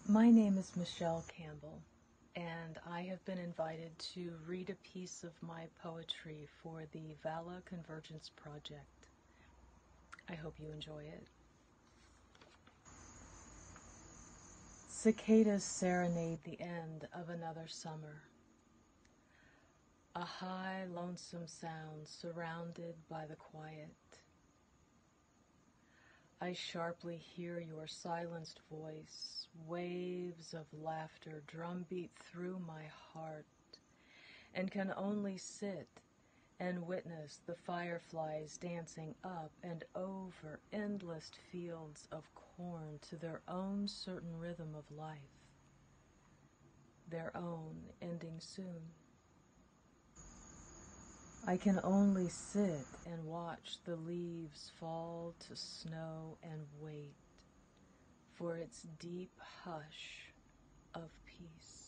My name is Michelle Campbell, and I have been invited to read a piece of my poetry for the Vala Convergence Project. I hope you enjoy it. Cicadas serenade the end of another summer. A high, lonesome sound surrounded by the quiet. I sharply hear your silenced voice, waves of laughter drumbeat through my heart, and can only sit and witness the fireflies dancing up and over endless fields of corn to their own certain rhythm of life, their own ending soon. I can only sit and watch the leaves fall to snow and wait for its deep hush of peace.